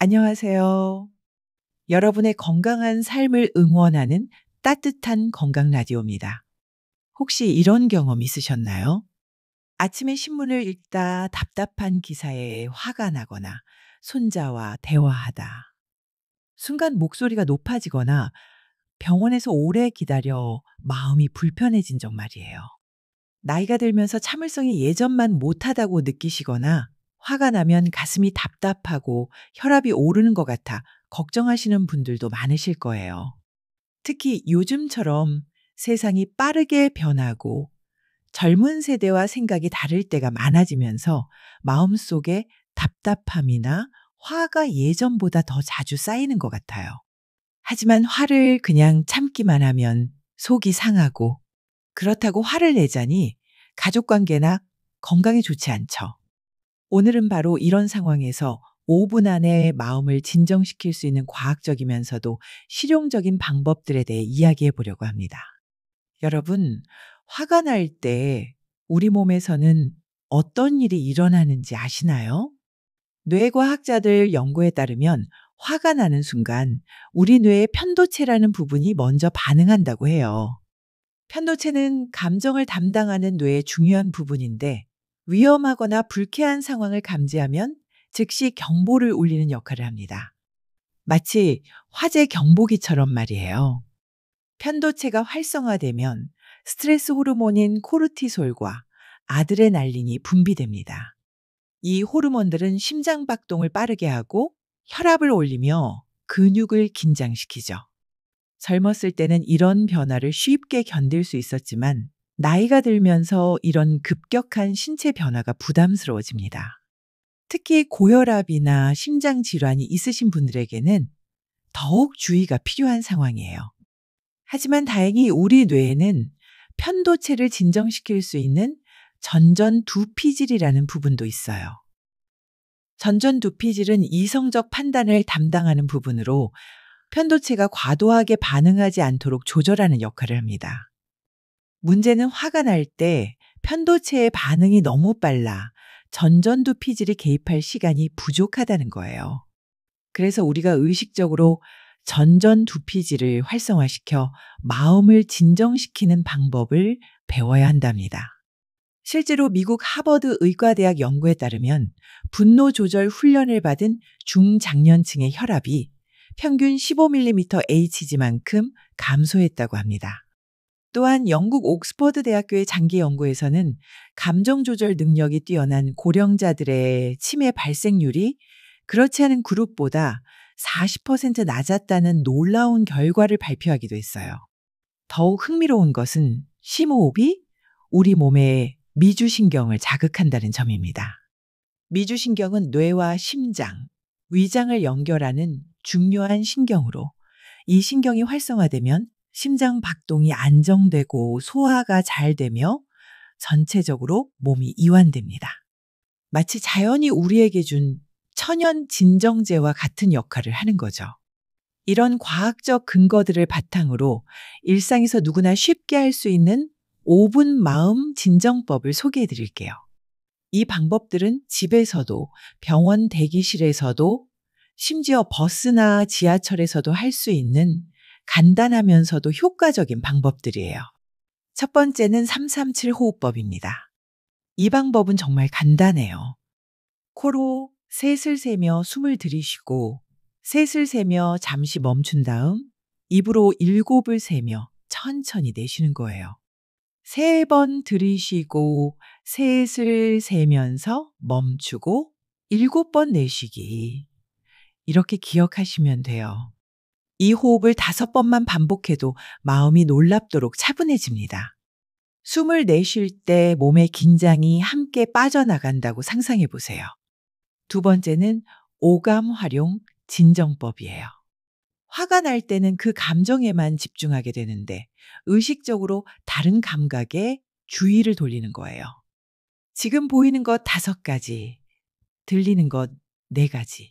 안녕하세요. 여러분의 건강한 삶을 응원하는 따뜻한 건강 라디오입니다. 혹시 이런 경험 있으셨나요? 아침에 신문을 읽다 답답한 기사에 화가 나거나 손자와 대화하다. 순간 목소리가 높아지거나 병원에서 오래 기다려 마음이 불편해진 적 말이에요. 나이가 들면서 참을성이 예전만 못하다고 느끼시거나 화가 나면 가슴이 답답하고 혈압이 오르는 것 같아 걱정하시는 분들도 많으실 거예요. 특히 요즘처럼 세상이 빠르게 변하고 젊은 세대와 생각이 다를 때가 많아지면서 마음속에 답답함이나 화가 예전보다 더 자주 쌓이는 것 같아요. 하지만 화를 그냥 참기만 하면 속이 상하고 그렇다고 화를 내자니 가족 관계나 건강에 좋지 않죠. 오늘은 바로 이런 상황에서 5분 안에 마음을 진정시킬 수 있는 과학적이면서도 실용적인 방법들에 대해 이야기해 보려고 합니다. 여러분, 화가 날 때 우리 몸에서는 어떤 일이 일어나는지 아시나요? 뇌과학자들 연구에 따르면 화가 나는 순간 우리 뇌의 편도체라는 부분이 먼저 반응한다고 해요. 편도체는 감정을 담당하는 뇌의 중요한 부분인데 위험하거나 불쾌한 상황을 감지하면 즉시 경보를 울리는 역할을 합니다. 마치 화재 경보기처럼 말이에요. 편도체가 활성화되면 스트레스 호르몬인 코르티솔과 아드레날린이 분비됩니다. 이 호르몬들은 심장 박동을 빠르게 하고 혈압을 올리며 근육을 긴장시키죠. 젊었을 때는 이런 변화를 쉽게 견딜 수 있었지만 나이가 들면서 이런 급격한 신체 변화가 부담스러워집니다. 특히 고혈압이나 심장 질환이 있으신 분들에게는 더욱 주의가 필요한 상황이에요. 하지만 다행히 우리 뇌에는 편도체를 진정시킬 수 있는 전전두피질이라는 부분도 있어요. 전전두피질은 이성적 판단을 담당하는 부분으로 편도체가 과도하게 반응하지 않도록 조절하는 역할을 합니다. 문제는 화가 날 때 편도체의 반응이 너무 빨라 전전두피질이 개입할 시간이 부족하다는 거예요. 그래서 우리가 의식적으로 전전두피질을 활성화시켜 마음을 진정시키는 방법을 배워야 한답니다. 실제로 미국 하버드 의과대학 연구에 따르면 분노 조절 훈련을 받은 중장년층의 혈압이 평균 15mm Hg만큼 감소했다고 합니다. 또한 영국 옥스퍼드 대학교의 장기 연구에서는 감정 조절 능력이 뛰어난 고령자들의 치매 발생률이 그렇지 않은 그룹보다 40% 낮았다는 놀라운 결과를 발표하기도 했어요. 더욱 흥미로운 것은 심호흡이 우리 몸의 미주신경을 자극한다는 점입니다. 미주신경은 뇌와 심장, 위장을 연결하는 중요한 신경으로 이 신경이 활성화되면 심장 박동이 안정되고 소화가 잘 되며 전체적으로 몸이 이완됩니다. 마치 자연이 우리에게 준 천연 진정제와 같은 역할을 하는 거죠. 이런 과학적 근거들을 바탕으로 일상에서 누구나 쉽게 할 수 있는 5분 마음 진정법을 소개해 드릴게요. 이 방법들은 집에서도 병원 대기실에서도 심지어 버스나 지하철에서도 할 수 있는 간단하면서도 효과적인 방법들이에요. 첫 번째는 337 호흡법입니다. 이 방법은 정말 간단해요. 코로 셋을 세며 숨을 들이쉬고 셋을 세며 잠시 멈춘 다음 입으로 7을 세며 천천히 내쉬는 거예요. 3번 들이쉬고 셋을 세면서 멈추고 7번 내쉬기. 이렇게 기억하시면 돼요. 이 호흡을 5번만 반복해도 마음이 놀랍도록 차분해집니다. 숨을 내쉴 때 몸의 긴장이 함께 빠져나간다고 상상해 보세요. 두 번째는 오감 활용 진정법이에요. 화가 날 때는 그 감정에만 집중하게 되는데 의식적으로 다른 감각에 주의를 돌리는 거예요. 지금 보이는 것 5가지, 들리는 것 4가지,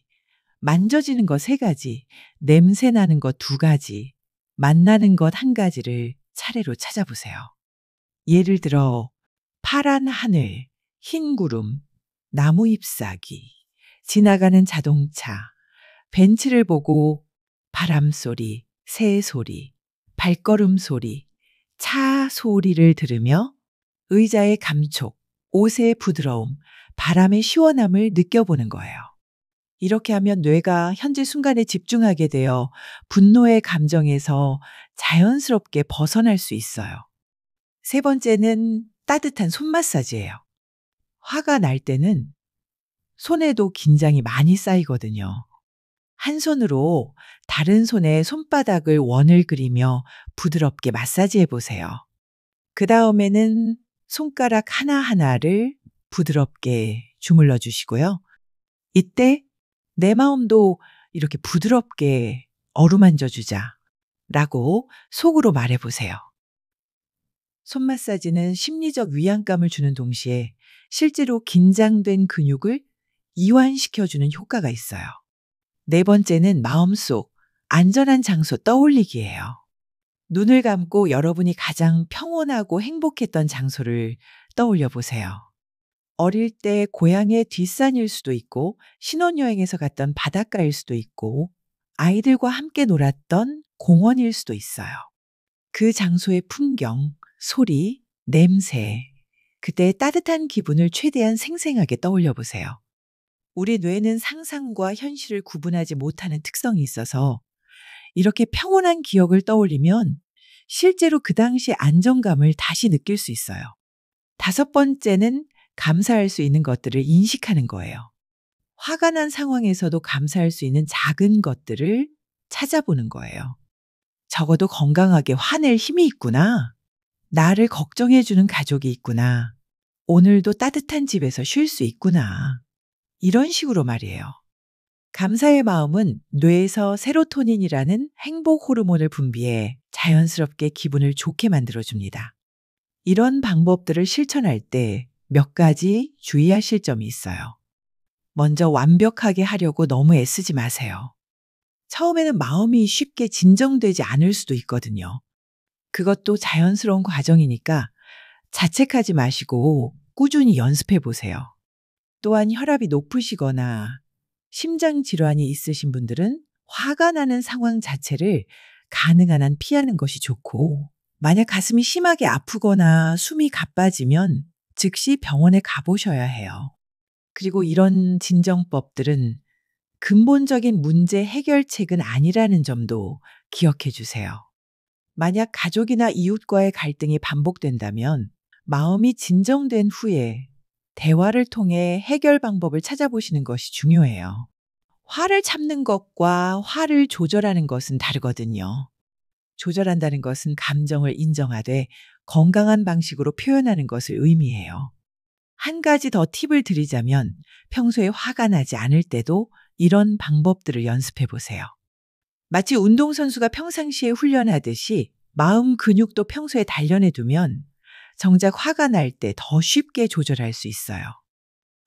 만져지는 것 3가지, 냄새 나는 것 2가지, 만나는 것 1가지를 차례로 찾아보세요. 예를 들어 파란 하늘, 흰 구름, 나무 잎사귀, 지나가는 자동차, 벤치를 보고 바람 소리, 새 소리, 발걸음 소리, 차 소리를 들으며 의자의 감촉, 옷의 부드러움, 바람의 시원함을 느껴보는 거예요. 이렇게 하면 뇌가 현재 순간에 집중하게 되어 분노의 감정에서 자연스럽게 벗어날 수 있어요. 세 번째는 따뜻한 손 마사지예요. 화가 날 때는 손에도 긴장이 많이 쌓이거든요. 한 손으로 다른 손의 손바닥을 원을 그리며 부드럽게 마사지해 보세요. 그 다음에는 손가락 하나하나를 부드럽게 주물러 주시고요. 이때 내 마음도 이렇게 부드럽게 어루만져 주자 라고 속으로 말해 보세요. 손 마사지는 심리적 위안감을 주는 동시에 실제로 긴장된 근육을 이완시켜주는 효과가 있어요. 네 번째는 마음속 안전한 장소 떠올리기예요. 눈을 감고 여러분이 가장 평온하고 행복했던 장소를 떠올려 보세요. 어릴 때 고향의 뒷산일 수도 있고 신혼여행에서 갔던 바닷가일 수도 있고 아이들과 함께 놀았던 공원일 수도 있어요. 그 장소의 풍경, 소리, 냄새, 그때의 따뜻한 기분을 최대한 생생하게 떠올려 보세요. 우리 뇌는 상상과 현실을 구분하지 못하는 특성이 있어서 이렇게 평온한 기억을 떠올리면 실제로 그 당시의 안정감을 다시 느낄 수 있어요. 다섯 번째는 감사할 수 있는 것들을 인식하는 거예요. 화가 난 상황에서도 감사할 수 있는 작은 것들을 찾아보는 거예요. 적어도 건강하게 화낼 힘이 있구나. 나를 걱정해주는 가족이 있구나. 오늘도 따뜻한 집에서 쉴 수 있구나. 이런 식으로 말이에요. 감사의 마음은 뇌에서 세로토닌이라는 행복 호르몬을 분비해 자연스럽게 기분을 좋게 만들어줍니다. 이런 방법들을 실천할 때 몇 가지 주의하실 점이 있어요. 먼저 완벽하게 하려고 너무 애쓰지 마세요. 처음에는 마음이 쉽게 진정되지 않을 수도 있거든요. 그것도 자연스러운 과정이니까 자책하지 마시고 꾸준히 연습해 보세요. 또한 혈압이 높으시거나 심장 질환이 있으신 분들은 화가 나는 상황 자체를 가능한 한 피하는 것이 좋고, 만약 가슴이 심하게 아프거나 숨이 가빠지면 즉시 병원에 가보셔야 해요. 그리고 이런 진정법들은 근본적인 문제 해결책은 아니라는 점도 기억해 주세요. 만약 가족이나 이웃과의 갈등이 반복된다면 마음이 진정된 후에 대화를 통해 해결 방법을 찾아보시는 것이 중요해요. 화를 참는 것과 화를 조절하는 것은 다르거든요. 조절한다는 것은 감정을 인정하되 건강한 방식으로 표현하는 것을 의미해요. 한 가지 더 팁을 드리자면 평소에 화가 나지 않을 때도 이런 방법들을 연습해 보세요. 마치 운동선수가 평상시에 훈련하듯이 마음 근육도 평소에 단련해 두면 정작 화가 날 때 더 쉽게 조절할 수 있어요.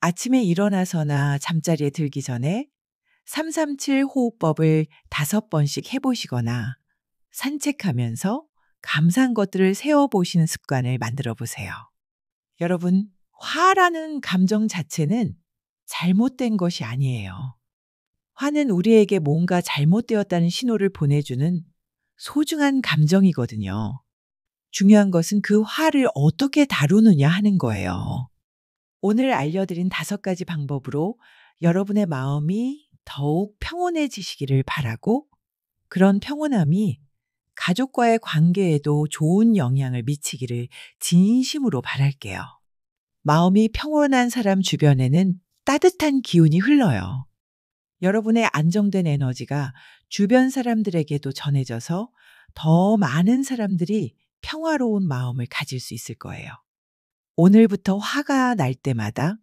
아침에 일어나서나 잠자리에 들기 전에 337 호흡법을 5번씩 해보시거나 산책하면서 감사한 것들을 세어보시는 습관을 만들어 보세요. 여러분, 화라는 감정 자체는 잘못된 것이 아니에요. 화는 우리에게 뭔가 잘못되었다는 신호를 보내주는 소중한 감정이거든요. 중요한 것은 그 화를 어떻게 다루느냐 하는 거예요. 오늘 알려드린 5가지 방법으로 여러분의 마음이 더욱 평온해지시기를 바라고, 그런 평온함이 가족과의 관계에도 좋은 영향을 미치기를 진심으로 바랄게요. 마음이 평온한 사람 주변에는 따뜻한 기운이 흘러요. 여러분의 안정된 에너지가 주변 사람들에게도 전해져서 더 많은 사람들이 평화로운 마음을 가질 수 있을 거예요. 오늘부터 화가 날 때마다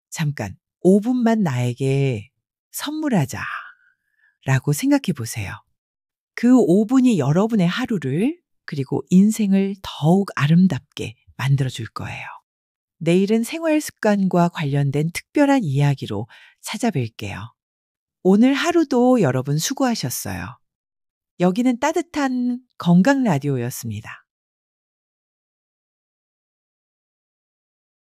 잠깐 5분만 나에게 선물하자 라고 생각해 보세요. 그 5분이 여러분의 하루를, 그리고 인생을 더욱 아름답게 만들어 줄 거예요. 내일은 생활 습관과 관련된 특별한 이야기로 찾아뵐게요. 오늘 하루도 여러분 수고하셨어요. 여기는 따뜻한 건강 라디오였습니다.